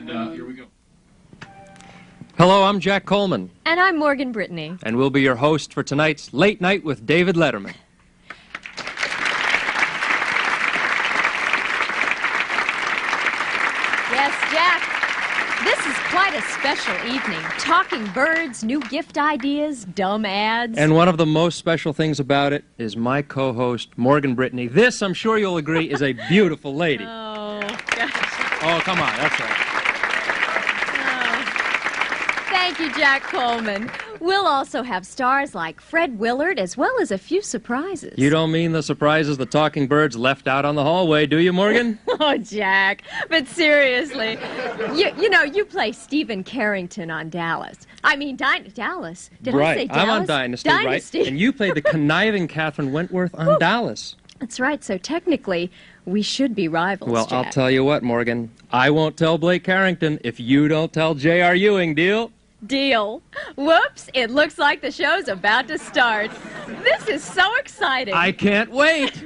Here we go. Hello, I'm Jack Coleman. And I'm Morgan Brittany. And we'll be your host for tonight's Late Night with David Letterman. Yes, Jack. This is quite a special evening. Talking birds, new gift ideas, dumb ads. And one of the most special things about it is my co-host, Morgan Brittany. This, I'm sure you'll agree, is a beautiful lady. Oh, gosh. Oh, come on, that's right. Thank you, Jack Coleman. We'll also have stars like Fred Willard, as well as a few surprises. You don't mean the surprises the talking birds left out on the hallway, do you, Morgan? Oh, Jack, but seriously, you know, you play Stephen Carrington on Dallas. I mean, Dallas. Did I say Dallas? I'm on Dynasty, Dynasty, right? And you played the conniving Catherine Wentworth on Dallas. That's right, so technically, we should be rivals, Well, Jack. I'll tell you what, Morgan. I won't tell Blake Carrington if you don't tell J.R. Ewing, deal? Deal. Whoops, it looks like the show's about to start. This is so exciting. I can't wait.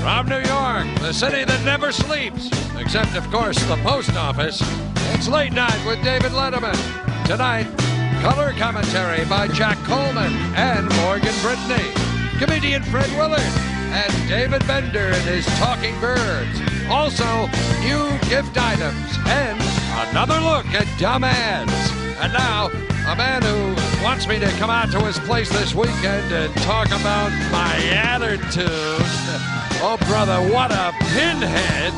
From New York, the city that never sleeps, except, of course, the post office, it's Late Night with David Letterman. Tonight, color commentary by Jack Coleman and Morgan Brittany, comedian Fred Willard, and David Bender and his Talking Birds. Also, new gift items and another look at dumb ads. And now, a man who wants me to come out to his place this weekend and talk about my attitude. Oh, brother, what a pinhead.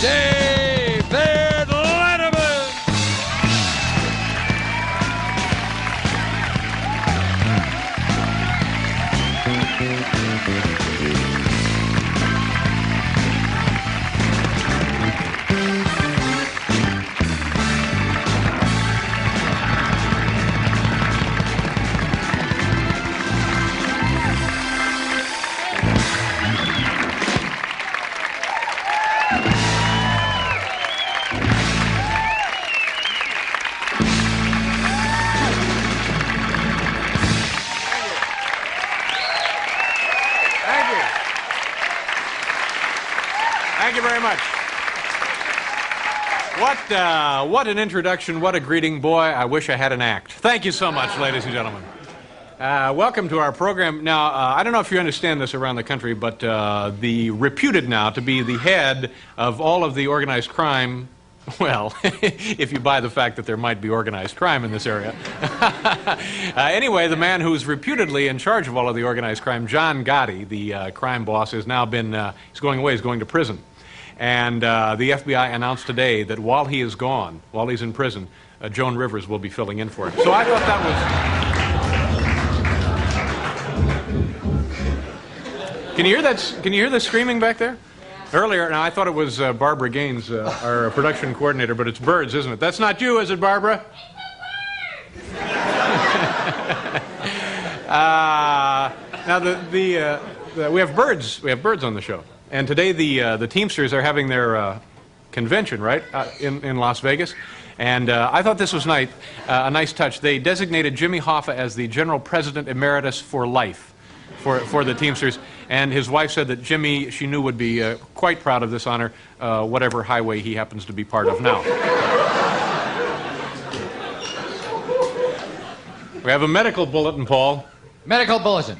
David Letterman! Thank you very much. What an introduction, what a greeting. Boy, I wish I had an act. Thank you so much, ladies and gentlemen. Welcome to our program. Now, I don't know if you understand this around the country, but the reputed now to be the head of all of the organized crime, well, if you buy the fact that there might be organized crime in this area. Anyway, the man who's reputedly in charge of all of the organized crime, John Gotti, the crime boss, has now been, he's going away, he's going to prison. And the FBI announced today that while he is gone, while he's in prison, Joan Rivers will be filling in for him. So I thought that was... Can you hear that? Can you hear the screaming back there? Earlier, now I thought it was Barbara Gaines, our production coordinator, but it's birds, isn't it? That's not you, is it, Barbara? Now we have birds. We have birds on the show. And today the Teamsters are having their convention, right, in Las Vegas. And I thought this was nice, a nice touch. They designated Jimmy Hoffa as the General President Emeritus for life for the Teamsters. And his wife said that Jimmy, she knew, would be quite proud of this honor, whatever highway he happens to be part of now. We have a medical bulletin, Paul. Medical bulletin.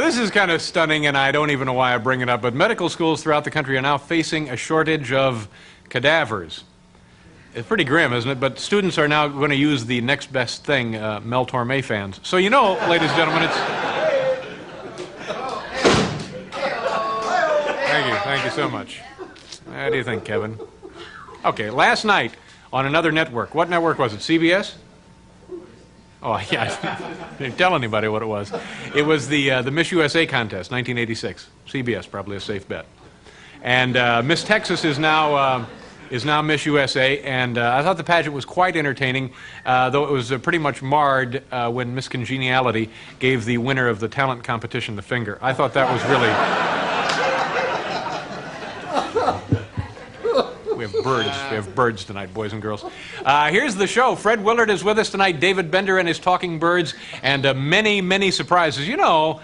This is kind of stunning, and I don't even know why I bring it up, but medical schools throughout the country are now facing a shortage of cadavers. It's pretty grim, isn't it? But students are now going to use the next best thing, Mel Torme fans. So you know, ladies and gentlemen, it's... Thank you so much. How do you think, Kevin? Okay, last night on another network. What network was it, CBS? Oh, yeah, I didn't tell anybody what it was. It was the Miss USA contest, 1986. CBS, probably a safe bet. And Miss Texas is now is now Miss USA, and I thought the pageant was quite entertaining, though it was pretty much marred when Miss Congeniality gave the winner of the talent competition the finger. I thought that was really... We have birds tonight, boys and girls. Here's the show. Fred Willard is with us tonight, David Bender and his talking birds, and many, many surprises. You know,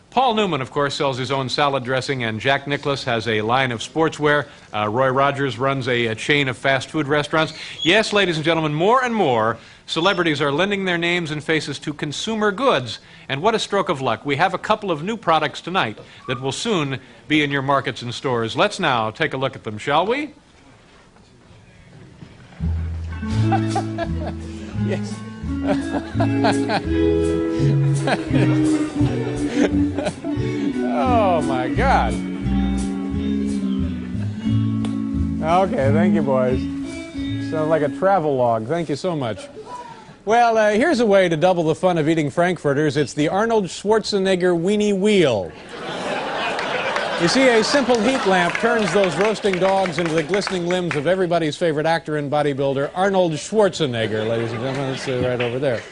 Paul Newman, of course, sells his own salad dressing, and Jack Nicklaus has a line of sportswear. Roy Rogers runs a chain of fast food restaurants. Yes, ladies and gentlemen, more and more celebrities are lending their names and faces to consumer goods. And what a stroke of luck. We have a couple of new products tonight that will soon be in your markets and stores. Let's now take a look at them, shall we? Yes. Oh, my God. Okay, thank you, boys. Sounds like a travel log. Thank you so much. Well, here's a way to double the fun of eating Frankfurters. It's the Arnold Schwarzenegger Weenie Wheel. You see, a simple heat lamp turns those roasting dogs into the glistening limbs of everybody's favorite actor and bodybuilder, Arnold Schwarzenegger, ladies and gentlemen. That's right over there.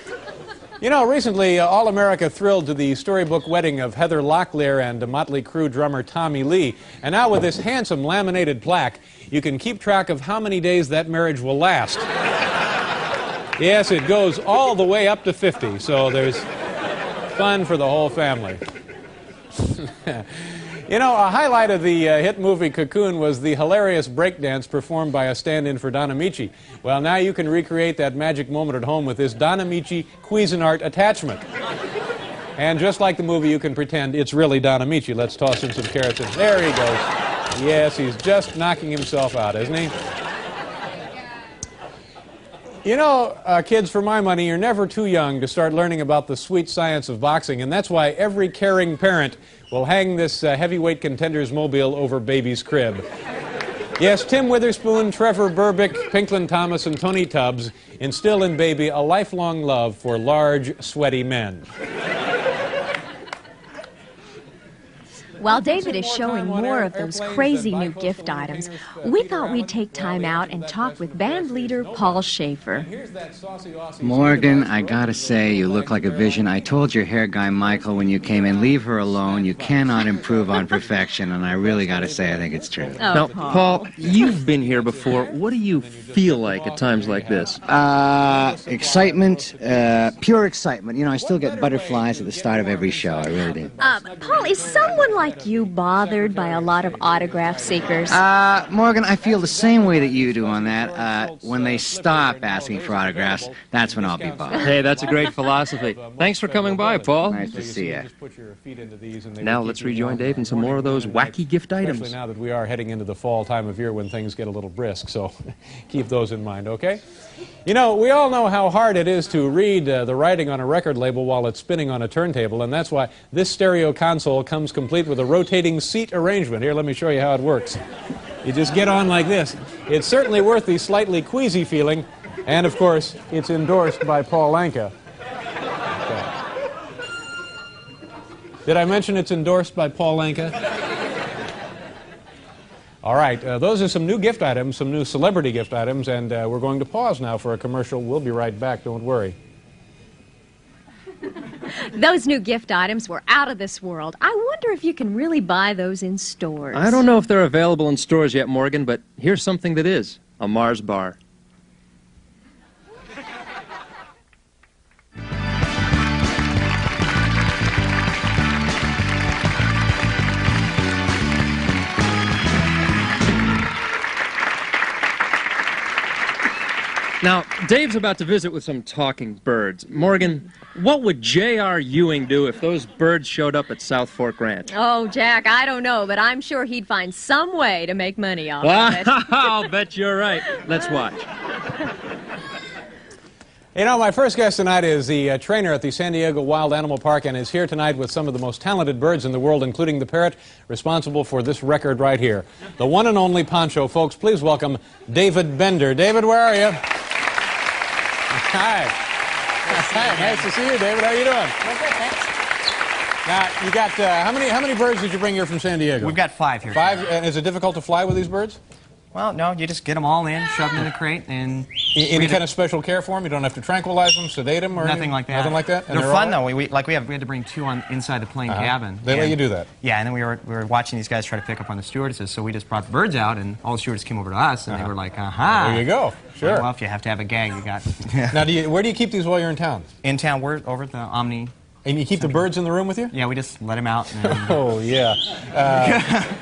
You know, recently, All America thrilled to the storybook wedding of Heather Locklear and Motley Crue drummer Tommy Lee. And now with this handsome laminated plaque, you can keep track of how many days that marriage will last. Yes, it goes all the way up to 50, so there's fun for the whole family. You know, a highlight of the hit movie Cocoon was the hilarious breakdance performed by a stand-in for Don Amici. Well, now you can recreate that magic moment at home with this Don Amici Cuisinart attachment. And just like the movie, you can pretend it's really Don Amici. Let's toss in some carrots. And there he goes. Yes, he's just knocking himself out, isn't he? You know, kids, for my money, you're never too young to start learning about the sweet science of boxing, and that's why every caring parent will hang this heavyweight contenders mobile over baby's crib. Yes, Tim Witherspoon, Trevor Berbick, Pinklin Thomas, and Tony Tubbs instill in baby a lifelong love for large, sweaty men. While David is showing more of those crazy new gift items, we thought we'd take time out and talk with band leader Paul Schaefer. Morgan, I gotta say, you look like a vision. I told your hair guy, Michael, when you came in, leave her alone. You cannot improve on perfection, and I really gotta say, I think it's true. Oh, Now, Paul, you've been here before. What do you feel like at times like this? Excitement, pure excitement. You know, I still get butterflies at the start of every show. I really do. Paul, is someone like you bothered by a lot of autograph seekers? Morgan, I feel the same way that you do on that. When they stop asking for autographs, that's when I'll be bothered. Hey, that's a great philosophy. Thanks for coming by, Paul. Nice to see you. Now let's rejoin Dave and some more of those wacky gift items. Especially now that we are heading into the fall time of year when things get a little brisk, so keep those in mind, okay? You know, we all know how hard it is to read the writing on a record label while it's spinning on a turntable, and that's why this stereo console comes complete with a rotating seat arrangement. Here, let me show you how it works. You just get on like this. It's certainly worth the slightly queasy feeling, and of course, it's endorsed by Paul Anka. Okay. Did I mention it's endorsed by Paul Anka? All right, those are some new gift items, some new celebrity gift items, and we're going to pause now for a commercial. We'll be right back, don't worry. Those new gift items were out of this world. I wonder if you can really buy those in stores. I don't know if they're available in stores yet, Morgan, but here's something that is, a Mars bar. Now, Dave's about to visit with some talking birds. Morgan, what would J.R. Ewing do if those birds showed up at South Fork Ranch? Oh, Jack, I don't know, but I'm sure he'd find some way to make money off of it. I'll bet you're right. Let's watch. You know, my first guest tonight is the trainer at the San Diego Wild Animal Park and is here tonight with some of the most talented birds in the world, including the parrot responsible for this record right here. The one and only Poncho. Folks, please welcome David Bender. David, where are you? Hi. Hi. Nice to see you, David. How are you doing? Well, good, thanks. Now, you got, how many birds did you bring here from San Diego? We've got 5 here. 5? And is it difficult to fly with these birds? Well, no, you just get them all in, shove them in the crate, and... Any kind of special care for them? You don't have to tranquilize them, sedate them, or nothing like that. Nothing like that? And They're fun, all... though. We had to bring 2 on inside the plane cabin. They let you do that? Yeah, and then we were watching these guys try to pick up on the stewardesses, so we just brought the birds out, and all the stewardesses came over to us, and they were like, aha. There you go. Sure. Well, if you have to have a gag, you got... Now, where do you keep these while you're in town? In town, we're over at the Omni. And you keep the birds in the room with you? Yeah, we just let them out. And, oh, yeah.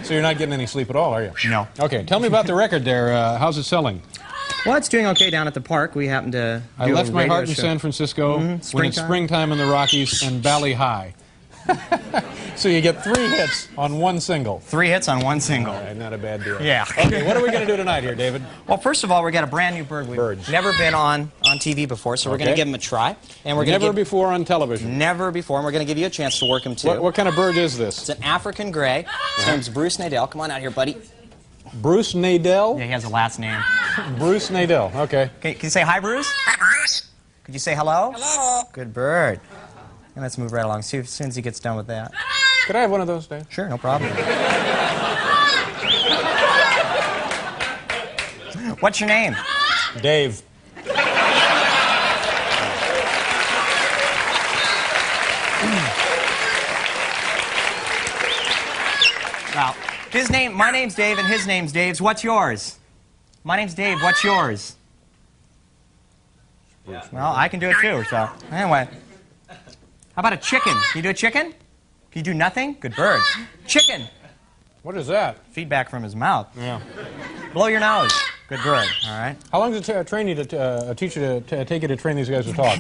So you're not getting any sleep at all, are you? No. Okay, tell me about the record there. How's it selling? Well, it's doing okay down at the park. We happen to I left my heart in San Francisco when it's springtime in the Rockies and Valley High. So you get 3 hits on 1 single. 3 hits on 1 single. All right, not a bad deal. Yeah. Okay, what are we going to do tonight here, David? Well, first of all, we got a brand new bird. We've never been on TV before, so we're going to give him a try. And we're Never before on television? Never before, and we're going to give you a chance to work him, too. What kind of bird is this? It's an African gray. His name's Bruce Nadell. Come on out here, buddy. Bruce Nadell? Yeah, he has a last name. Bruce Nadell, okay. Can you say hi, Bruce? Hi, Bruce. Could you say hello? Hello. Good bird. And let's move right along. See as soon as he gets done with that. Could I have one of those, Dave? Sure, no problem. What's your name? Dave. Well, my name's Dave, and his name's Dave's. What's yours? My name's Dave. What's yours? Well, I can do it too, so anyway. How about a chicken? Can you do a chicken? Can you do nothing? Good bird. Chicken. What is that? Feedback from his mouth. Yeah. Blow your nose. Good bird. All right. How long does it train you to teach you to take you to train these guys to talk?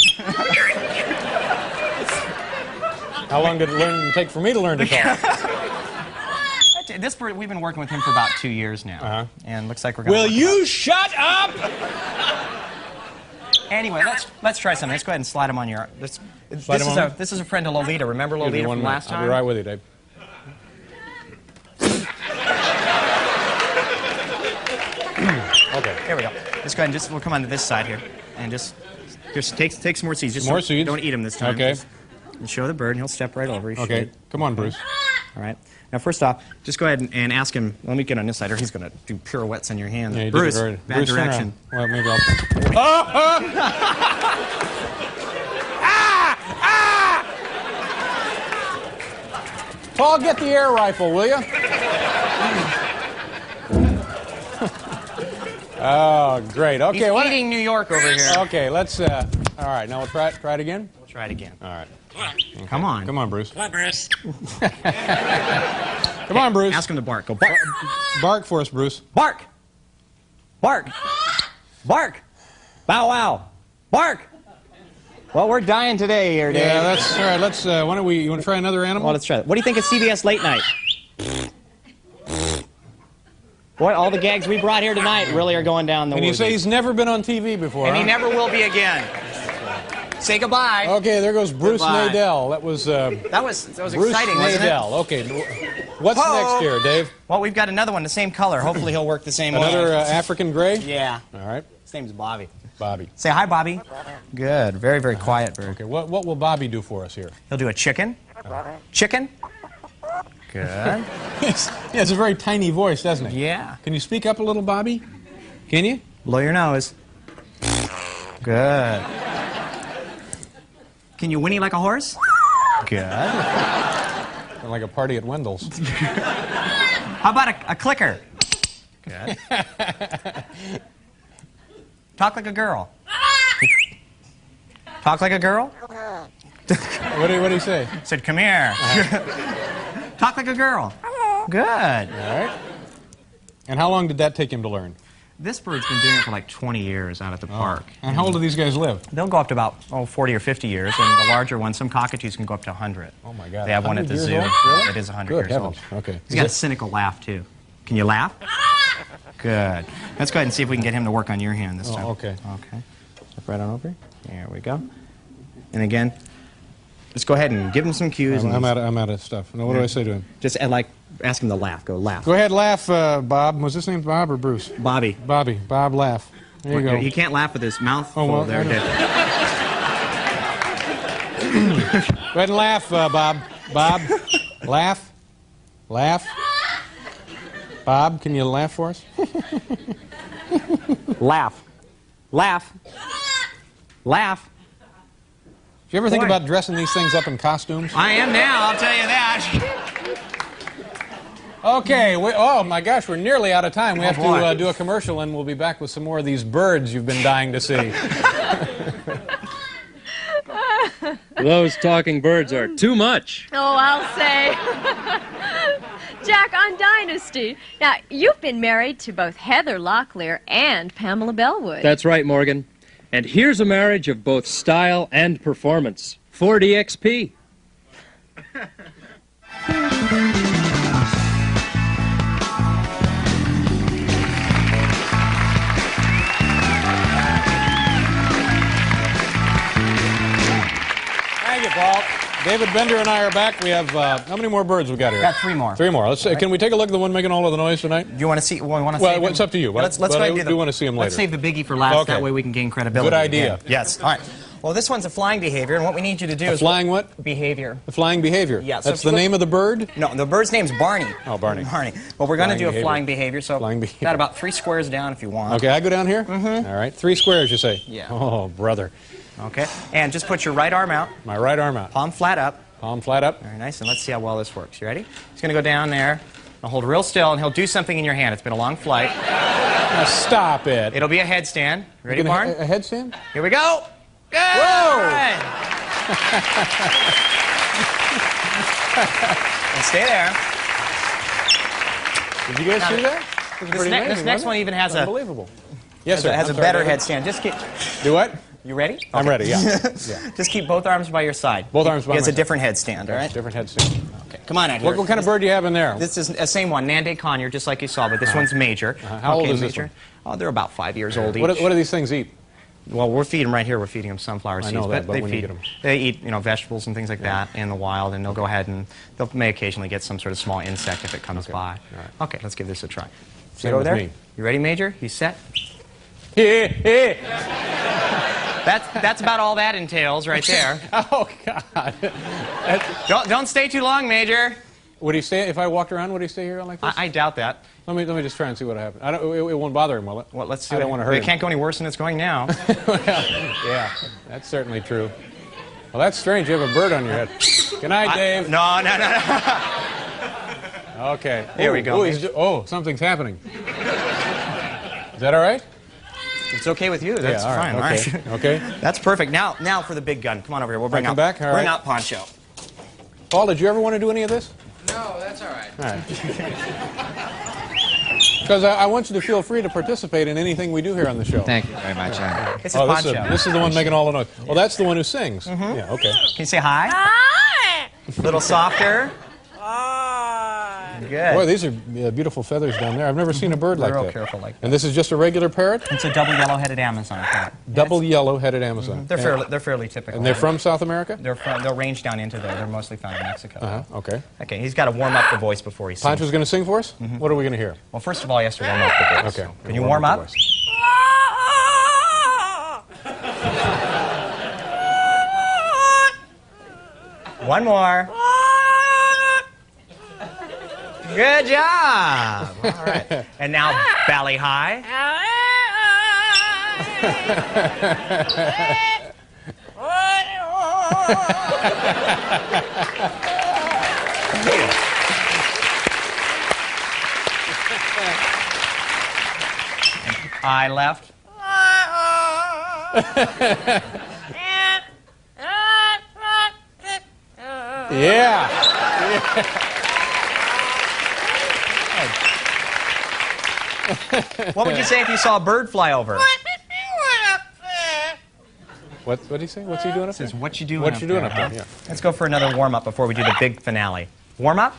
How long did it take for me to learn to talk? This bird, we've been working with him for about 2 years now, and looks like we're going. Will you shut up? Anyway, let's try something. Let's go ahead and slide him on your. This is a friend of Lolita. Remember Lolita from last time? I'll be right with you, Dave. Okay. Here we go. Let's go ahead and we'll come on to this side here, and just take some more seeds. Just more seeds. Don't eat them this time. Okay. And show the bird, and he'll step right over. Okay. Come on, Bruce. All right. Now, first off, just go ahead and ask him. Let me get on this side, or he's going to do pirouettes on your hand. Yeah, Bruce, bad Bruce, direction. Well, maybe I'll. Paul, get the air rifle, will you? Oh, great. Okay. He's eating New York over here. Okay, let's. All right, now we'll try it again. We'll try it again. All right. Okay. Come on. Come on, Bruce. Come on, Bruce. Come on, Bruce. Ask him to bark. Go bark. Bark for us, Bruce. Bark. Bark. Bark. Bow wow. Bark. Well, we're dying today here, Dave. Yeah, that's all right. Let's. Why don't we? You want to try another animal? Well, let's try it. What do you think of CBS Late Night? What, all the gags we brought here tonight really are going down the And you woods. say he's never been on TV before, And huh? he never will be again. Say goodbye. Okay, there goes Bruce Goodbye. Nadell. That was Bruce exciting, wasn't it? Okay, what's next here, Dave? Well, we've got another one, the same color. Hopefully he'll work the same Another way. African gray? Yeah. All right. His name's Bobby. Bobby. Say hi, Bobby. Good. Very, very quiet bird. Okay, what will Bobby do for us here? He'll do a chicken. Chicken. Good. Yes, he has a very tiny voice, doesn't he? Yeah. Can you speak up a little, Bobby? Can you? Blow your nose. Good. Can you whinny like a horse? Good. Like a party at Wendell's. How about a clicker? Good. Talk like a girl. Talk like a girl? What do you say? Said, come here. Talk like a girl. Good. All right. And how long did that take him to learn? This bird's been doing it for like 20 years out at the park. And how old do these guys live? They'll go up to about 40 or 50 years, and the larger ones, some cockatoos can go up to 100. Oh my God! They have one at 100 the zoo. years old? Really? It is 100 Good years heavens. old. Okay. He's got a cynical laugh too. Can you laugh? Good. Let's go ahead and see if we can get him to work on your hand this time. Okay. Okay. Step right on over. There we go. And again, let's go ahead and give him some cues. I'm out of stuff. Now, what do I say to him? Just ask him to laugh. Go laugh. Go ahead, laugh, Bob. Was his name Bob or Bruce? Bobby. Bobby. Bob, laugh. There you go. He can't laugh with his mouth Oh, full well, there. I know. Go ahead and laugh, Bob. Bob, laugh. Laugh. Bob, can you laugh for us? Laugh. Laugh. Laugh. Do you ever think Boy. about dressing these things up in costumes? I am now, I'll tell you that. Okay, oh my gosh, we're nearly out of time. We have boy. to do a commercial and we'll be back with some more of these birds you've been dying to see. Those talking birds are too much. Oh, I'll say. Jack, on Dynasty. Now, you've been married to both Heather Locklear and Pamela Bellwood. That's right, Morgan. And here's a marriage of both style and performance. 4DXP. Thank you, Paul. David Bender and I are back. We have, how many more birds we got here? Got 3 more. 3 more. Let's, can we take a look at the one making all of the noise tonight? Do you want to see? Well, Well, it's up to you. Let's but go ahead I and do want to see them later. Let's save the biggie for last. Okay. That way we can gain credibility. Good idea. Again. Yes. All right. Well, this one's a flying behavior, and what we need you to do is Flying what? behavior. The flying behavior. Yeah, so That's if you the look- name of the bird? No, the bird's name's Barney. Oh, Barney. Barney. But we're going to Flying do a behavior. flying behavior. So Flying behavior. got about 3 squares down if you want. Okay, I go down here? Mm-hmm. All right. 3 squares, you say? Yeah. Oh, brother. Okay. And just put your right arm out, My right arm out. palm flat up. Palm flat up. Very nice. And let's see how well this works. You ready? He's going to go down there. I'll hold real still, and he'll do something in your hand. It's been a long flight. Now, stop it. It'll be a headstand. Ready, Gonna Barn? A headstand? Here we go. Good. Whoa! And stay there. Did you guys see that? This is pretty amazing, This next wasn't one it? even has a Unbelievable. Yes, sir. has a I'm sorry, better David. headstand. Just keep. Do what? You ready? I'm Okay. ready, yeah. Just keep both arms by your side. Both arms by He has my a side. different headstand. All right. Different headstand. Okay. Come on out here. What kind of bird do you have in there? This is the same one, Nande Conure, just like you saw, but this one's major. How old Okay, is this major. one? Oh, they're about 5 years old each. What do these things eat? Well, we're feeding them right here. We're feeding them sunflower seeds, know that, but they when you feed. get 'em. They eat, vegetables and things like that in the wild, and they'll go ahead and they may occasionally get some sort of small insect if it comes by. All right. Okay, let's give this a try. Same Sit over with there. me. You ready, Major? You set? Hey. That's about all that entails right there. Oh, God. Don't stay too long, Major. Would he stay, if I walked around, would he stay here like this? I doubt that. Let me just try and see what happens. It won't bother him, will it? Well, let's see. I don't want to hurt It him. can't go any worse than it's going now. Well, yeah, that's certainly true. Well, that's strange. You have a bird on your head. Good night, Dave. No. Okay. Here we go, Something's happening. Is that all right? It's okay with you. That's all fine. right. All right. Okay. That's perfect. Now for the big gun. Come on over here. We'll bring come out back? All bring right. out Poncho. Paul, did you ever want to do any of this? No, that's all right. All right. Because I want you to feel free to participate in anything we do here on the show. Thank you very much. It's a Poncho. This is the one making all the noise. Well, that's the one who sings. Yeah, okay. Can you say hi? Hi. A little softer. Good. Boy, these are beautiful feathers down there. I've never seen a bird like Real that. careful like that. And this is just a regular parrot? It's a double yellow-headed Amazon parrot. Double yellow-headed Amazon. They're fairly typical. And they're from South America? They'll range down into there. They're mostly found in Mexico. Okay. Okay, he's got to warm up the voice before he sings. Poncho's going to sing for us? What are we going to hear? Well, first of all, he has to warm up the voice. Okay. Can you warm up? the voice. One more. Good job. All right. And now Valley High. I left. Yeah. What would you say if you saw a bird fly over? What did he say? What's he doing up there? Says, what you doing What up you doing there, up there? huh? Yeah. Let's go for another warm-up before we do the big finale. Warm up.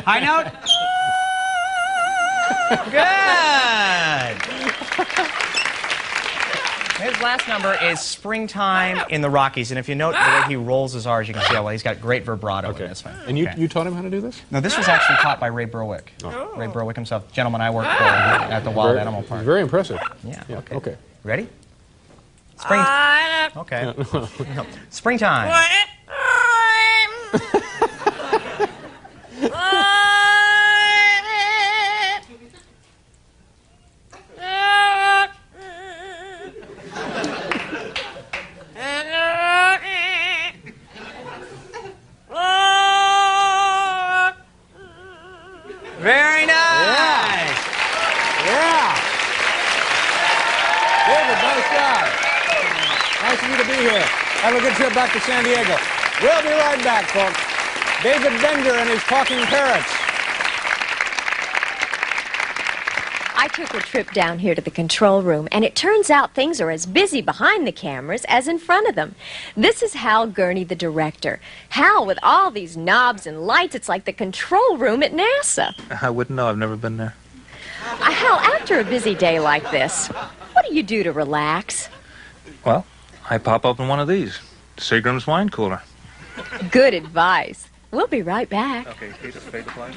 High note. Good. His last number is Springtime in the Rockies, and if you note the way he rolls his R's, you can see how well he's got great vibrato in this one. And you Okay. you taught him how to do this? No, this was actually taught by Ray Berwick. Ray Berwick himself, gentleman I work for at the Wild Animal Park. Very impressive. Yeah. Okay. Ready? Spring. Okay. No. Springtime. Have a good trip back to San Diego. We'll be right back, folks. David Bender and his talking parrots. I took a trip down here to the control room, and it turns out things are as busy behind the cameras as in front of them. This is Hal Gurney, the director. Hal, with all these knobs and lights, it's like the control room at NASA. I wouldn't know. I've never been there. Hal, after a busy day like this, what do you do to relax? Well, I pop open one of these. Seagram's wine cooler. Good advice. We'll be right back. Okay, fade to black.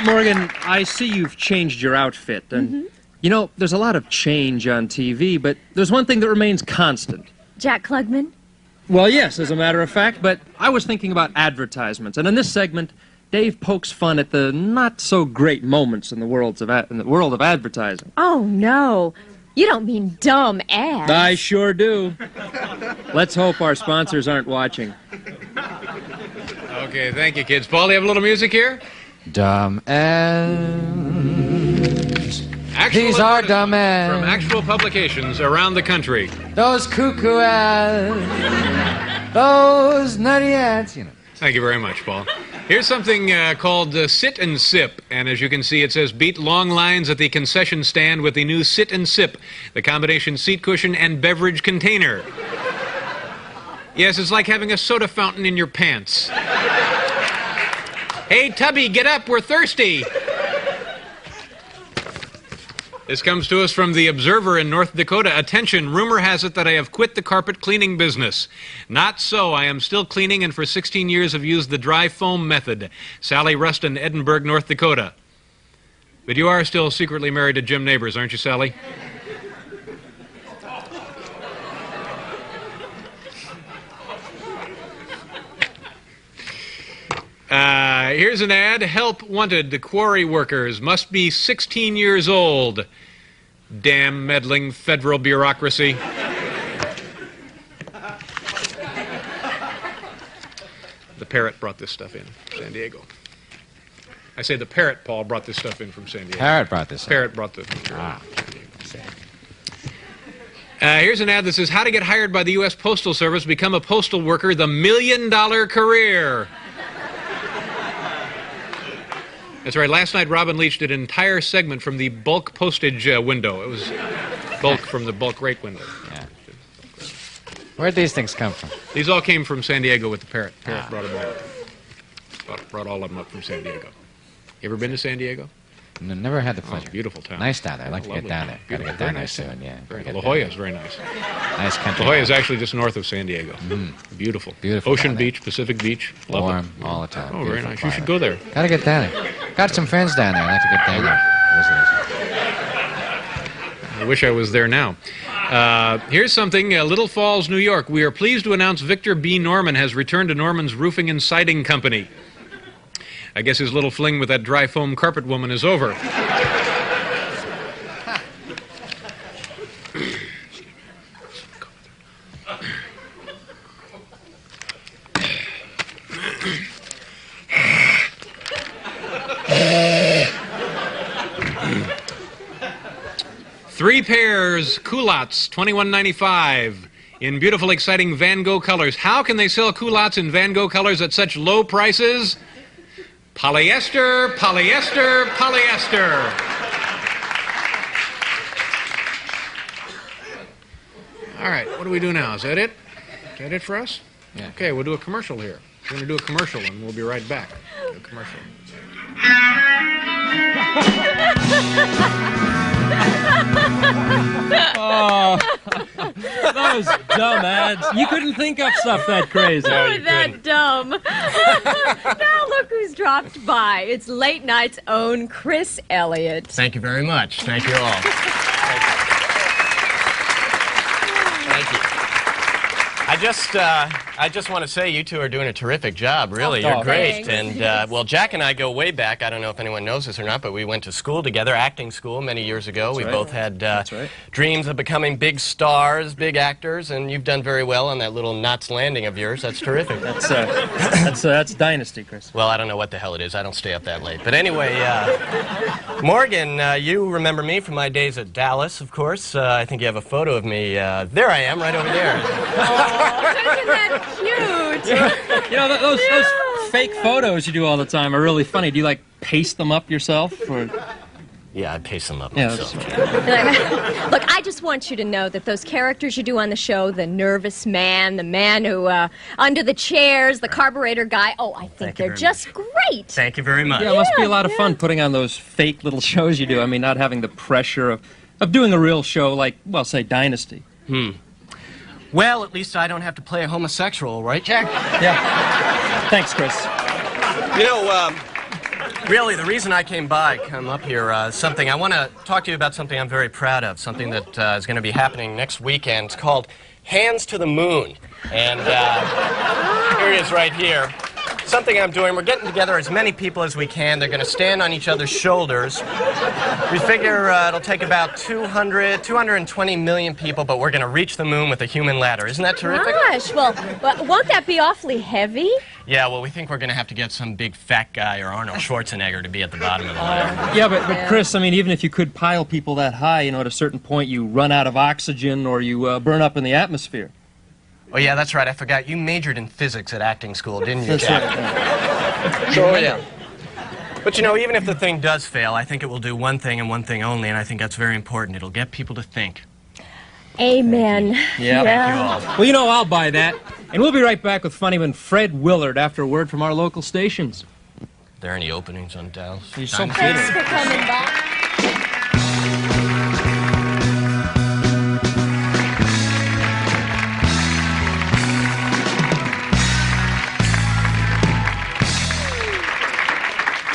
Morgan, I see you've changed your outfit, and you know, there's a lot of change on TV, but there's one thing that remains constant. Jack Klugman? Well, yes, as a matter of fact, but I was thinking about advertisements, and in this segment, Dave pokes fun at the not-so-great moments in the world of advertising. Oh, no. You don't mean dumb ads. I sure do. Let's hope our sponsors aren't watching. Okay, thank you, kids. Paul, do you have a little music here? Dumb ads. Actual These are advertisements dumb ads. From actual publications around the country. Those cuckoo ads. Those nutty ads, you know. Thank you very much, Paul. Here's something called Sit and Sip, and as you can see, it says beat long lines at the concession stand with the new Sit and Sip, the combination seat cushion and beverage container. Yes, it's like having a soda fountain in your pants. Hey, Tubby, get up, we're thirsty. This comes to us from the Observer in North Dakota. Attention, rumor has it that I have quit the carpet cleaning business. Not so. I am still cleaning and for 16 years have used the dry foam method. Sally Rustin, Edinburgh, North Dakota. But you are still secretly married to Jim Neighbors, aren't you, Sally? Here's an ad. Help wanted. The quarry workers must be 16 years old. Damn meddling federal bureaucracy. The Parrot brought this stuff in from San Diego. I say the Parrot, Paul, brought this stuff in from San Diego. Parrot brought this. Parrot brought the material from San Diego. Here's an ad that says, how to get hired by the U.S. Postal Service, become a postal worker, the $1 million career. That's right. Last night, Robin Leach did an entire segment from the bulk postage window. It was bulk from the bulk rate window. Yeah. Where'd these things come from? These all came from San Diego with the Parrot. Parrot brought them all. Brought all of them up from San Diego. You ever been to San Diego? No, never had the pleasure. Beautiful town. Nice down there. I'd like to get Lovely down town. there. Got to get Very down there nice soon. town. Yeah. Very gotta La get Jolla down is very nice. there. Nice country. La Jolla is actually just north of San Diego. Beautiful. Beautiful Ocean down there. Beach, Pacific Beach. Love Warm it. all the time. Oh, very Beautiful nice. You should climate. go there. Got to get down there. Got some friends down there. I'd like to get down there. I wish I was there now. Here's something. Little Falls, New York. We are pleased to announce Victor B. Norman has returned to Norman's Roofing and Siding Company. I guess his little fling with that dry foam carpet woman is over. Three pairs, culottes, $21.95, in beautiful, exciting Van Gogh colors. How can they sell culottes in Van Gogh colors at such low prices? Polyester, polyester, polyester. All right, what do we do now? Is that it? Is that it for us? Yeah. Okay, we'll do a commercial here. We're going to do a commercial, and we'll be right back. Do a commercial. Oh, those dumb ads. You couldn't think up stuff that crazy. Oh, that dumb. Now look who's dropped by. It's Late Night's own Chris Elliott. Thank you very much. Thank you all. Thank you. I just want to say you two are doing a terrific job, really. You're great. Thanks. And, well, Jack and I go way back. I don't know if anyone knows this or not, but we went to school together, acting school, many years ago. We both had dreams of becoming big stars, big actors, and you've done very well on that little Knots Landing of yours. That's terrific. That's Dynasty, Chris. Well, I don't know what the hell it is. I don't stay up that late. But anyway, Morgan, you remember me from my days at Dallas, of course. I think you have a photo of me. There I am, right over there. Isn't that cute? You know, those fake photos you do all the time are really funny. Do you, like, paste them up yourself? Or... Yeah, I paste them up Yeah, myself. Look, I just want you to know that those characters you do on the show, the nervous man, the man who, under the chairs, the carburetor guy, I think they're just great. Thank you very much. Yeah, it must be a lot of fun putting on those fake little shows you do. I mean, not having the pressure of doing a real show like, well, say, Dynasty. Well, at least I don't have to play a homosexual, right, Jack? Yeah. Thanks, Chris. You know, really, the reason I come up here, something, I want to talk to you about something I'm very proud of, something that is going to be happening next weekend. It's called Hands to the Moon. And here it is right here. Something I'm doing, we're getting together as many people as we can. They're going to stand on each other's shoulders. We figure it'll take about 220 million people, but we're going to reach the moon with a human ladder. Isn't that terrific? Gosh, well, won't that be awfully heavy? Yeah, well, we think we're going to have to get some big fat guy or Arnold Schwarzenegger to be at the bottom of the ladder. Yeah, but Chris, I mean, even if you could pile people that high, you know, at a certain point you run out of oxygen or you burn up in the atmosphere. Oh, yeah, that's right. I forgot. You majored in physics at acting school, didn't you, That's Jack? right. So, yeah. But, you know, even if the thing does fail, I think it will do one thing and one thing only, and I think that's very important. It'll get people to think. Amen. Yeah. Thank you all. Well, you know, I'll buy that. And we'll be right back with funnyman Fred Willard after a word from our local stations. Are there any openings on Dallas? He's so Thanks for coming by.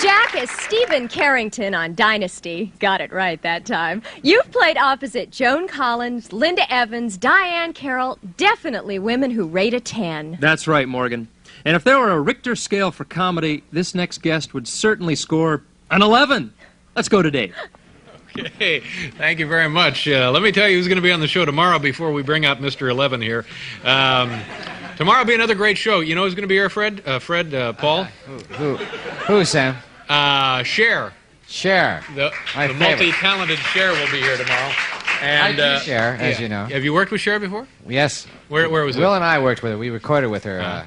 Jack as Stephen Carrington on Dynasty. Got it right that time. You've played opposite Joan Collins, Linda Evans, Diane Carroll, definitely women who rate a 10. That's right, Morgan. And if there were a Richter scale for comedy, this next guest would certainly score an 11. Let's go to Dave. Okay, thank you very much. Let me tell you who's going to be on the show tomorrow before we bring out Mr. 11 here. Tomorrow will be another great show. You know who's going to be here, Fred? Paul? Who, Sam? Cher. Cher. The multi-talented Cher will be here tomorrow. And I do Cher, as you know. Have you worked with Cher before? Yes. Where was it? Will and I worked with her. We recorded with her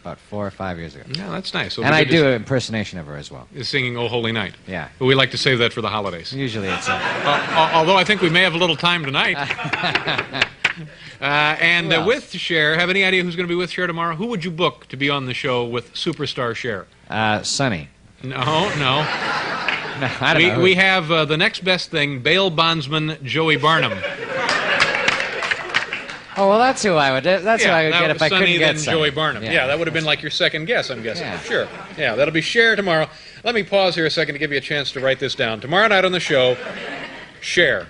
about 4 or 5 years ago. No, that's nice. And I do an impersonation of her as well. Singing "Oh Holy Night." Yeah. But we like to save that for the holidays. Usually it's although I think we may have a little time tonight. With Cher, have any idea who's going to be with Cher tomorrow? Who would you book to be on the show with superstar Cher? Sonny. No. No, I don't know. We have the next best thing, bail bondsman Joey Barnum. Oh, well, that's who I would get if I couldn't get Sonny, then Joey Barnum. Yeah, that would have been like your second guess, I'm guessing. Yeah. Sure. Yeah, that'll be Cher tomorrow. Let me pause here a second to give you a chance to write this down. Tomorrow night on the show, Cher.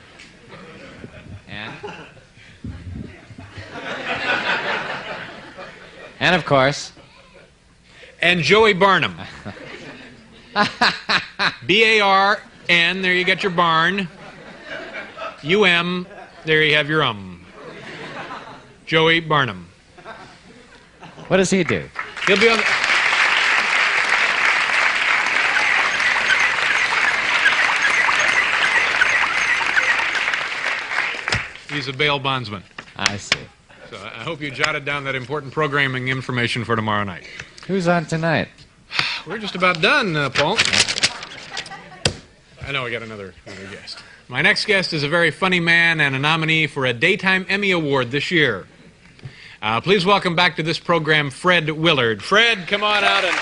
And of course. And Joey Barnum. B-A-R-N, there you get your barn. U-M, there you have your Joey Barnum. What does he do? He'll be on the... He's a bail bondsman. I see. So I hope you jotted down that important programming information for tomorrow night. Who's on tonight? We're just about done, Paul. I know we got another guest. My next guest is a very funny man and a nominee for a Daytime Emmy Award this year. Please welcome back to this program, Fred Willard. Fred, come on out and...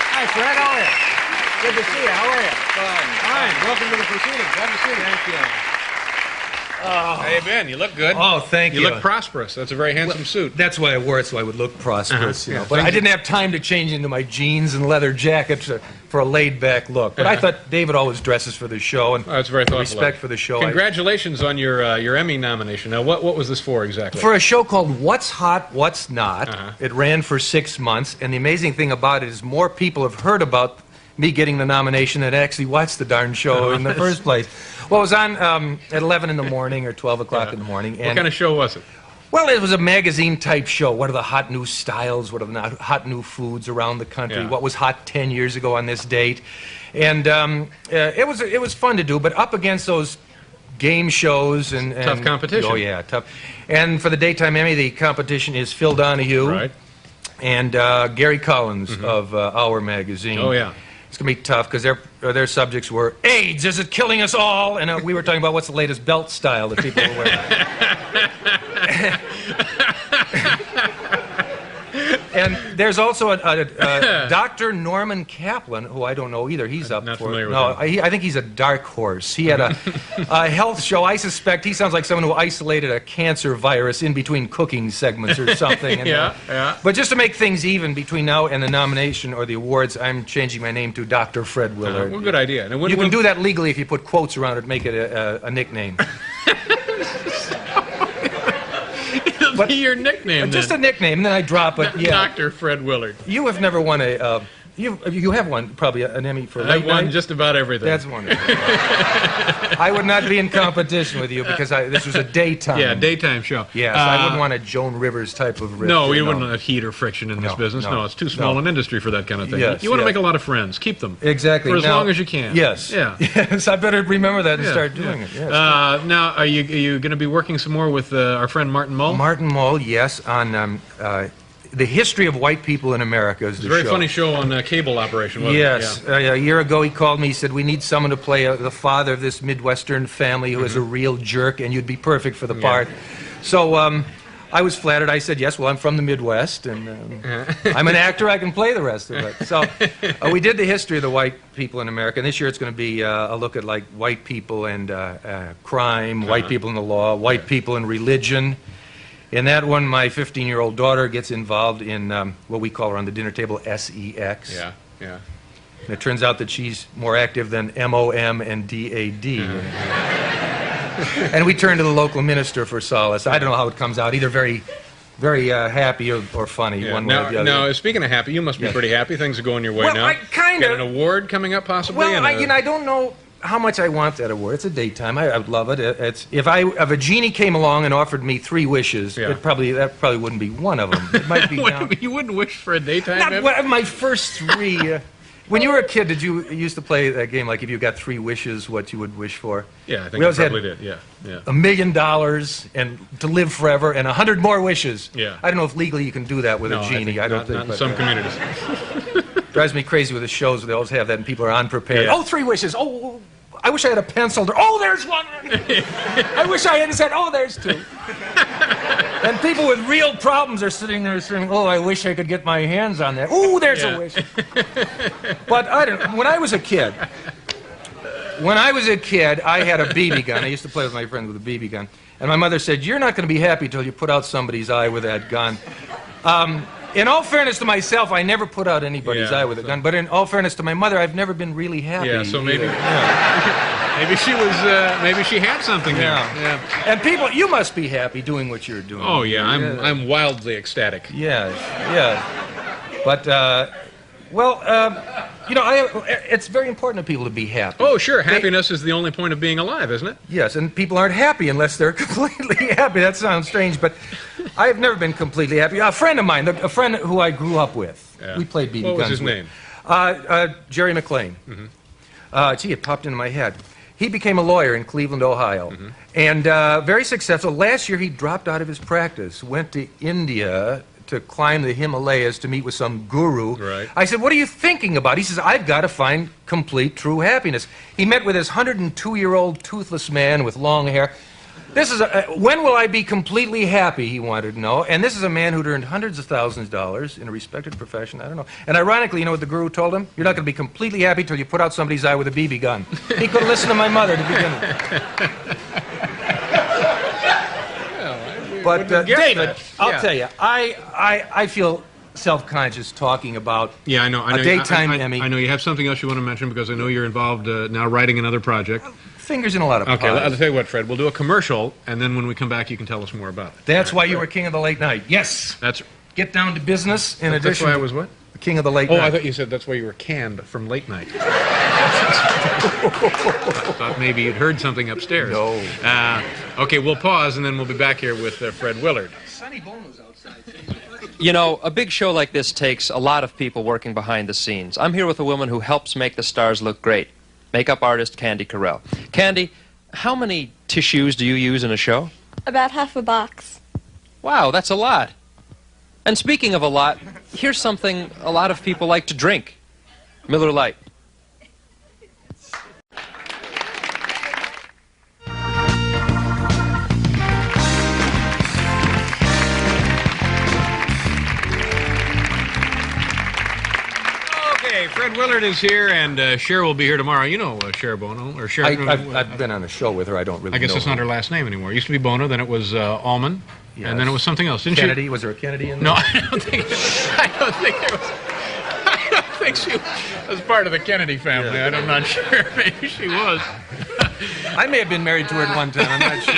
Hi, Fred. How are you? Good to see you. How are you? Fine. Welcome to the proceedings. Glad to see you. Thank you. How you been? You look good. Oh, thank you. You look prosperous. That's a very handsome suit. That's why I wore it, so I would look prosperous. Yeah, But I didn't have time to change into my jeans and leather jacket for a laid-back look. But I thought David always dresses for the show, and that's very thoughtful. Respect for the show. Congratulations on your Emmy nomination. Now, what was this for exactly? For a show called What's Hot, What's Not. It ran for 6 months, and the amazing thing about it is more people have heard about me getting the nomination than actually watched the darn show in the first place. Well, it was on at 11 in the morning or 12 o'clock in the morning. What kind of show was it? Well, it was a magazine-type show. What are the hot new styles? What are the hot new foods around the country? Yeah. What was hot 10 years ago on this date? And it was fun to do, but up against those game shows and tough competition. Oh, yeah, tough. And for the Daytime Emmy, the competition is Phil Donahue and Gary Collins of Our Magazine. Oh, yeah. It's going to be tough because their subjects were AIDS, is it killing us all? And we were talking about what's the latest belt style that people are wearing. And there's also a Dr. Norman Kaplan, who I don't know either. He's up not for familiar it. with No, him. I think he's a dark horse. He had a health show. I suspect he sounds like someone who isolated a cancer virus in between cooking segments or something. And, yeah. But just to make things even between now and the nomination or the awards, I'm changing my name to Dr. Fred Willard. Well, good idea. Now, You can do that legally if you put quotes around it, make it a nickname. It'll be your nickname. Just a nickname, and then I drop it. Yeah. Dr. Fred Willard. You have never won a. You have won probably an Emmy for I've late won night? just about everything. That's wonderful. I would not be in competition with you because this was a daytime. Yeah, daytime show. Yes, I wouldn't want a Joan Rivers type of riff. No, we wouldn't have heat or friction in this business. No, it's too small an industry for that kind of thing. You want to make a lot of friends. Keep them. Exactly. For as long as you can. Yes. Yeah. Yes, I better remember that and start doing it. Yes. Now, are you going to be working some more with our friend Martin Mull? Martin Mull, yes, on the history of white people in America is the show. It's a very funny show on cable operation, wasn't yes. it? Yeah. A year ago he called me, he said, we need someone to play the father of this Midwestern family who is a real jerk, and you'd be perfect for the part. So I was flattered. I said, yes, well, I'm from the Midwest, and I'm an actor. I can play the rest of it. So we did the history of the white people in America, and this year it's going to be a look at, like, white people and crime, white people in the law, white people in religion. In that one, my 15-year-old daughter gets involved in what we call around the dinner table SEX. Yeah. And it turns out that she's more active than MOM and DAD. And we turn to the local minister for solace. I don't know how it comes out, either very, very happy or funny, one way or the other. Now, speaking of happy, you must be pretty happy. Things are going your way Well, now. I kind Got of. an award coming up, possibly? Well, I don't know how much I want that award. It's a daytime. I would love it. If a genie came along and offered me 3 wishes, that probably wouldn't be one of them. It might be down. You wouldn't wish for a daytime? Not my first 3. When you were a kid, did you used to play that game, like if you got 3 wishes, what you would wish for? Yeah, I think we always probably had did. Yeah. $1 million and to live forever and 100 more wishes. Yeah. I don't know if legally you can do that with a genie. I don't think. Not in some communities. Drives me crazy with the shows where they always have that and people are unprepared. Yeah. Oh, 3 wishes. Oh, I wish I had a pencil. Oh, there's one. I wish I had said, oh, there's 2. And people with real problems are sitting there saying, oh, I wish I could get my hands on that. Oh, there's a wish. But I don't know. When I was a kid, I had a BB gun. I used to play with my friends with a BB gun. And my mother said, you're not going to be happy till you put out somebody's eye with that gun. In all fairness to myself, I never put out anybody's eye with a gun. But in all fairness to my mother, I've never been really happy. Yeah, so maybe maybe she had something there. Yeah. And people, you must be happy doing what you're doing. Oh yeah, I'm wildly ecstatic. Yeah. But it's very important to people to be happy. Oh sure, happiness is the only point of being alive, isn't it? Yes, and people aren't happy unless they're completely happy. That sounds strange, but I have never been completely happy. A friend of mine, a friend who I grew up with, we played BB guns. What was his name? Jerry McLean. Gee, it popped into my head. He became a lawyer in Cleveland, Ohio, and very successful. Last year, he dropped out of his practice, went to India to climb the Himalayas to meet with some guru. Right. I said, what are you thinking about? He says, I've got to find complete, true happiness. He met with this 102-year-old toothless man with long hair. This is when will I be completely happy, he wanted to know. And this is a man who'd earned hundreds of thousands of dollars in a respected profession. I don't know. And ironically, you know what the guru told him? You're not going to be completely happy till you put out somebody's eye with a BB gun. He could have listened to my mother to begin with. But Wouldn't guess David, that. I'll Yeah. tell you, I feel self-conscious talking about Yeah, I know. a daytime Emmy. I know you have something else you want to mention because I know you're involved now writing another project. Fingers in a lot of Okay, pies. I'll tell you what, Fred. We'll do a commercial, and then when we come back, you can tell us more about it. That's why you were king of the late night. Yes. That's Get down to business. In that's addition, why I was what? the king of the late Oh, night. I thought you said that's why you were canned from late night. I thought maybe you'd heard something upstairs. No. Okay, we'll pause, and then we'll be back here with Fred Willard. Sonny Bono's outside. You know, a big show like this takes a lot of people working behind the scenes. I'm here with a woman who helps make the stars look great, makeup artist Candy Carell. Candy, how many tissues do you use in a show? About half a box. Wow, that's a lot. And speaking of a lot, here's something a lot of people like to drink. Miller Lite. Okay, Fred Willard is here, and Cher will be here tomorrow. You know Cher Bono, or Cher. I've been on a show with her. I don't really I guess know that's not her last name anymore. It used to be Bono, then it was Allman, and then it was something else. Didn't Kennedy. she? Was there a Kennedy in there? No, I don't think it was. I don't think she was part of the Kennedy family. Yeah. I'm not sure. Maybe she was. I may have been married to her at one time. I'm not sure.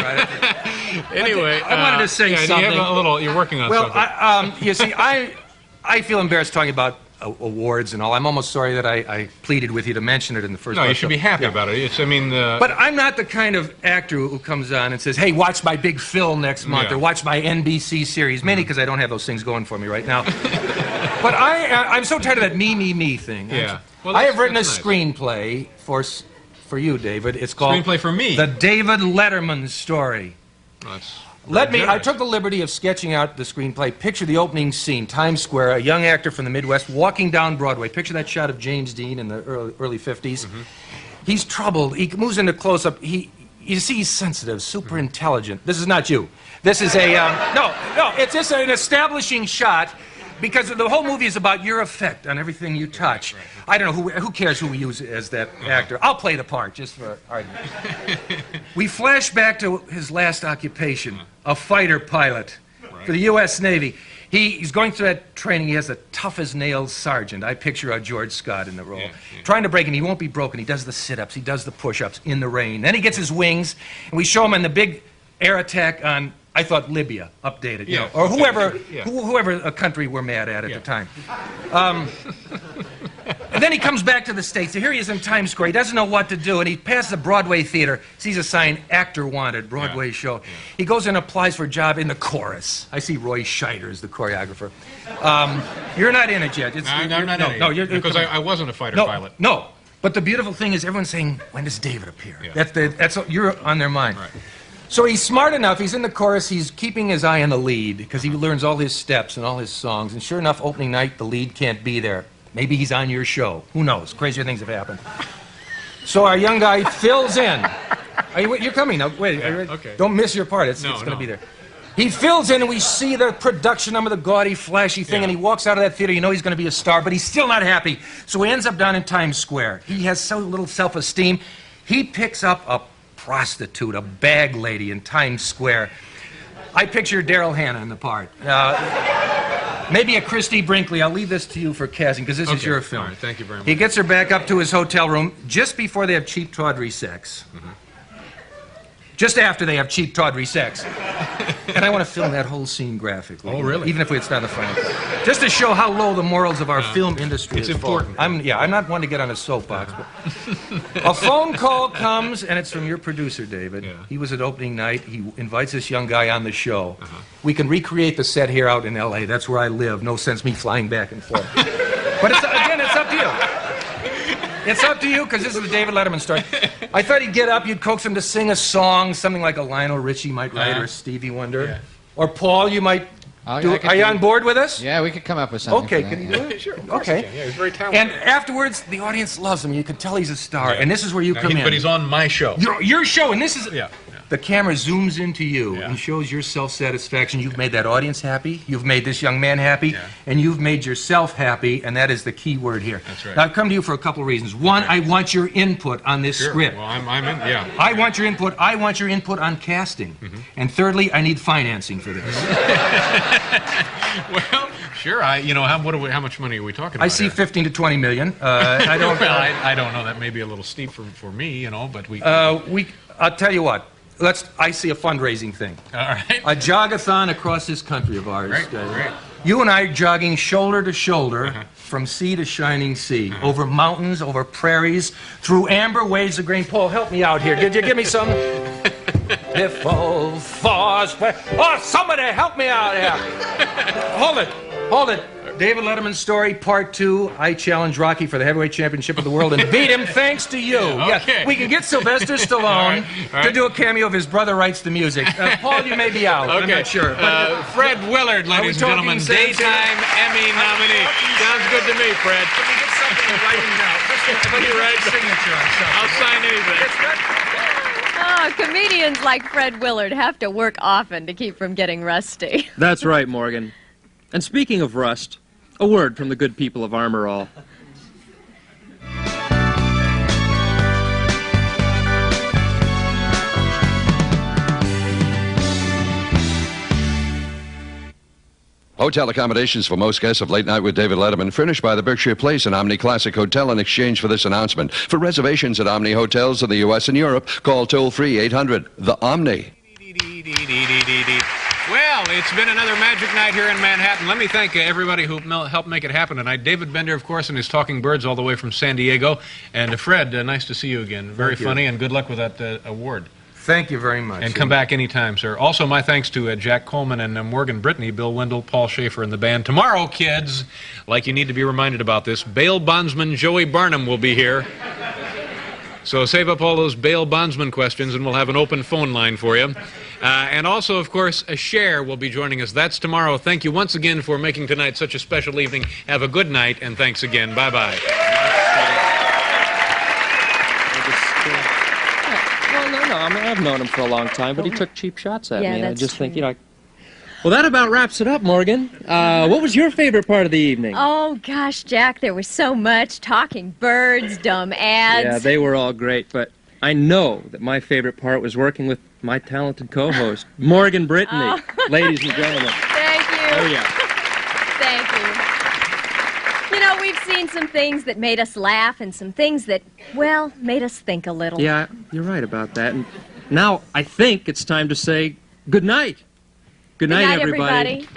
Anyway, I wanted to say something. You have a little. You're working on something. Well, you see, I feel embarrassed talking about awards and all. I'm almost sorry that I pleaded with you to mention it in the first place. No, you should be happy about it. It's, I mean, But I'm not the kind of actor who comes on and says, hey, watch my big film next month, Yeah. or watch my NBC series, mainly because I don't have those things going for me right now. But I'm so tired of that me thing. Yeah. Well, I have written a that's nice. screenplay for you, David. It's called Screenplay for me? The David Letterman Story. well, that's I generous. took the liberty of sketching out the screenplay. Picture the opening scene, Times Square, a young actor from the Midwest walking down Broadway. Picture that shot of James Dean in the early 50s. Mm-hmm. He's troubled. He moves into close-up. You see, he's sensitive, super Mm-hmm. intelligent. This is not you. This is a, no, it's just an establishing shot, because the whole movie is about your effect on everything you touch. I don't know, who cares who we use as that actor? I'll play the part, just for argument. We flash back to his last occupation, a fighter pilot for the U.S. Navy. He's going through that training. He has the tough-as-nails sergeant. I picture a George Scott in the role. Trying to break him. He won't be broken. He does the sit-ups. He does the push-ups in the rain. Then he gets his wings, and we show him in the big air attack on, I thought, Libya, updated, you know, or whoever a country we're mad at the time. And then he comes back to the States. So here he is in Times Square. He doesn't know what to do, and he passes a Broadway theater, sees a sign, actor wanted, Broadway show. He goes and applies for a job in the chorus. I see Roy Scheider as the choreographer. You're not in it yet. I'm not in it. No, because I wasn't a fighter pilot. No, but the beautiful thing is everyone's saying, when does David appear? That's you're on their mind. Right. So he's smart enough. He's in the chorus. He's keeping his eye on the lead because he learns all his steps and all his songs. And sure enough, opening night, the lead can't be there. Maybe he's on your show. Who knows? Crazier things have happened. So our young guy fills in. You're coming now. Wait. Are you ready? Okay. Don't miss your part. It's going to be there. He fills in, and we see the production number, the gaudy, flashy thing, and he walks out of that theater. You know he's going to be a star, but he's still not happy. So he ends up down in Times Square. He has so little self-esteem. He picks up a prostitute, a bag lady in Times Square. I picture Daryl Hannah in the part. Maybe a Christy Brinkley. I'll leave this to you for casting, because this is your film. All right, thank you very much. He gets her back up to his hotel room just before they have cheap, tawdry sex. Just after they have cheap, tawdry sex. And I want to film that whole scene graphically. Oh, really? Even if it's not the final cut. Just to show how low the morals of our film industry it's is. important. I'm not one to get on a soapbox, but a phone call comes, and it's from your producer, David. Yeah. He was at opening night. He invites this young guy on the show. We can recreate the set here out in L.A. That's where I live. No sense me flying back and forth. But it's up to you. It's up to you, because this is the David Letterman story. I thought he'd get up, you'd coax him to sing a song, something like a Lionel Richie might write, or a Stevie Wonder. Yeah. Or Paul, you might do it. Are you on board with us? Yeah, we could come up with something. Okay, for that, can you yeah. do it? Sure, of course Okay. he can. Yeah, he's very talented. And afterwards, the audience loves him. You can tell he's a star. Yeah. And this is where you come in. But he's on my show. Your show, and this is... Yeah. the camera zooms into you and shows your self-satisfaction. You've made that audience happy, you've made this young man happy, and you've made yourself happy, and that is the key word here. That's right. Now, I've come to you for a couple of reasons. One, I want your input on this script. Well, I'm in, yeah. I want your input. I want your input on casting. And thirdly, I need financing for this. Well, sure. How much money are we talking about? I see here? 15 to 20 million. I don't. Well, I don't know. That may be a little steep for me, but we. I'll tell you what. I see a fundraising thing. All right. A jogathon across this country of ours. Great. You and I are jogging shoulder to shoulder from sea to shining sea, over mountains, over prairies, through amber waves of grain. Paul, help me out here. Did you give me some? If all falls. Oh, somebody help me out here. Hold it. David Letterman's story, part 2. I challenge Rocky for the heavyweight championship of the world and beat him thanks to you. Okay. Yeah, we can get Sylvester Stallone to do a cameo of his brother writes the music. Paul, you may be out. Okay. I'm not sure. Fred Willard, ladies and gentlemen, Daytime Emmy nominee. Sounds good to me, Fred. Can we get something in writing now? Just You're right. Signature on something. I'll sign anything. Oh, comedians like Fred Willard have to work often to keep from getting rusty. That's right, Morgan. And speaking of rust, a word from the good people of Armor All. Hotel accommodations for most guests of Late Night with David Letterman, furnished by the Berkshire Place and Omni Classic Hotel in exchange for this announcement. For reservations at Omni Hotels in the U.S. and Europe, call toll-free 800-THE-OMNI. Well, it's been another magic night here in Manhattan. Let me thank everybody who helped make it happen tonight. David Bender, of course, and his Talking Birds all the way from San Diego. And Fred, nice to see you again. Very funny, and good luck with that award. Thank you very much. And come back anytime, sir. Also, my thanks to Jack Coleman and Morgan Brittany, Bill Wendell, Paul Schaefer, and the band. Tomorrow, kids, like you need to be reminded about this, bail bondsman Joey Barnum will be here. So save up all those bail bondsman questions, and we'll have an open phone line for you. And also, of course, Cher will be joining us. That's tomorrow. Thank you once again for making tonight such a special evening. Have a good night, and thanks again. Bye-bye. No, I mean, I've known him for a long time, but he took cheap shots at me, and I that's just think, true. Well, that about wraps it up, Morgan. What was your favorite part of the evening? Oh, gosh, Jack, there was so much. Talking birds, dumb ads. Yeah, they were all great, but I know that my favorite part was working with my talented co-host, Morgan Brittany. Ladies and gentlemen. Thank you. Oh, yeah. Thank you. We've seen some things that made us laugh and some things that, well, made us think a little. Yeah, you're right about that. And now I think it's time to say good night. Good night, everybody.